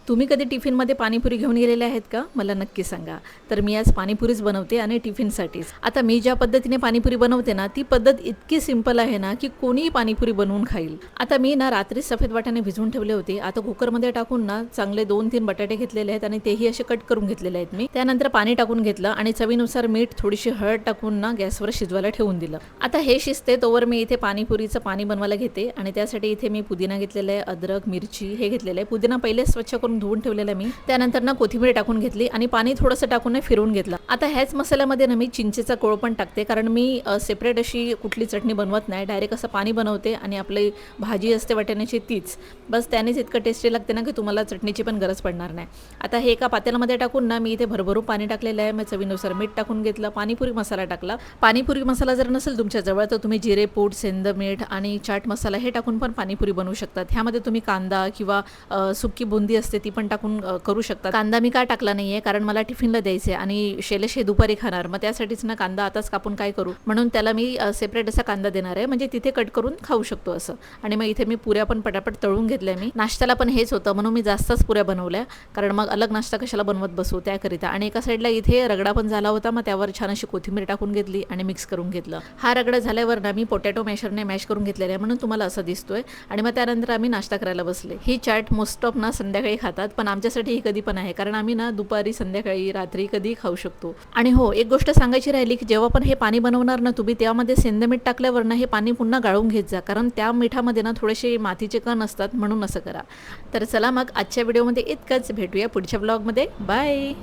तुम्ही कधी टिफिनमध्ये पाणीपुरी घेऊन गेलेले आहेत का? मला नक्की सांगा. तर मी आज पाणीपुरीच बनवते आणि टिफिनसाठीच. आता मी ज्या पद्धतीने पाणीपुरी बनवते ना, ती पद्धत इतकी सिंपल आहे ना, की कोणीही पाणीपुरी बनवून खाईल. आता मी ना रात्री सफेद वाटाणे भिजवून ठेवले होते. आता कुकरमध्ये टाकून ना चांगले 2-3 बटाटे घेतलेले आहेत आणि तेही असे कट करून घेतलेले आहेत मी. त्यानंतर पाणी टाकून घेतलं आणि चवीनुसार मीठ, थोडीशी हळद टाकून ना गॅसवर शिजवायला ठेवून दिलं. आता हे शिजते तोवर मी इथे पाणीपुरीचं पाणी बनवायला घेते आणि त्यासाठी इथे मी पुदिना घेतलेला आहे, अद्रक, मिरची हे घेतलेलं आहे. पुदिना पहिले स्वच्छ करून धुवून ठेवलेला मी. त्यानंतर ना कोथिंबीर टाकून घेतली आणि पाणी थोडंसं टाकून फिरवून घेतलं. आता ह्याच मसाल्यामध्ये ना मी चिंचेचा कोळ पण टाकते, कारण मी सेपरेट अशी कुठली चटणी बनवत नाही. डायरेक्ट असं पाणी बनवते आणि आपली भाजी असते वाटाण्याची तीच. बस त्यानेच इतकं टेस्टी लागते ना की तुम्हाला चटणीची पण गरज पडणार नाही. आता हे एका पातेल्यामध्ये टाकून ना मी इथे भरभरून पाणी टाकलेलं आहे. मग चवीनुसार मीठ टाकून घेतलं. पाणीपुरी मसाला टाकला. पाणीपुरी मसाला जर नसेल तुमच्याजवळ तर तुम्ही जिरे पूड, सेंध मीठ आणि चाट मसाला हे टाकून पण पाणीपुरी बनवू शकतात. ह्यामध्ये तुम्ही कांदा किंवा सुकी बुंदी असते ती पण टाकून करू शकता. कांदा मी का टाकला नाहीये, कारण मला टिफिनला द्यायचे आणि शैलेश हे दुपारी खाणार. मग त्यासाठीच ना कांदा आताच कापून काय करू, म्हणून त्याला मी सेपरेट असा कांदा देणार आहे, म्हणजे तिथे कट करून खाऊ शकतो असं. आणि मग इथे मी पुऱ्या पण पटापट तळून घेतल्या. मी नाश्त्याला पण हेच होतं म्हणून मी जास्तच पुऱ्या बनवल्या, कारण मग अलग नाश्ता कशाला बनवत बसू त्याकरिता. आणि एका साईडला इथे रगडा पण झाला होता. मग त्यावर छान अशी कोथिंबीर टाकून घेतली आणि मिक्स करून घेतलं. हा रगडा झाल्यावर ना मी पोटॅटो मॅशरने मॅश करून घेतलेला आहे, म्हणून तुम्हाला असं दिसतोय. आणि मग त्यानंतर आम्ही नाश्ता करायला बसले. ही चाट मोस्ट ऑफ ना संध्याकाळी खातात, पण आमच्यासाठी ही कधी पण आहे, कारण आम्ही ना दुपारी, संध्याकाळी, रात्री कधी खाऊ शकतो. आणि हो, एक गोष्ट सांगायची राहिली की जेव्हा पण हे पाणी बनवणार ना तुम्ही, त्यामध्ये सेंध मीठ टाकल्यावर ना हे पाणी पुन्हा गाळून घेत जा, कारण त्या मिठामध्ये ना थोडेसे मातीचे कण असतात, म्हणून असं करा. तर चला मग आजच्या व्हिडिओमध्ये इतकंच. भेटूया पुढच्या ब्लॉगमध्ये. बाय.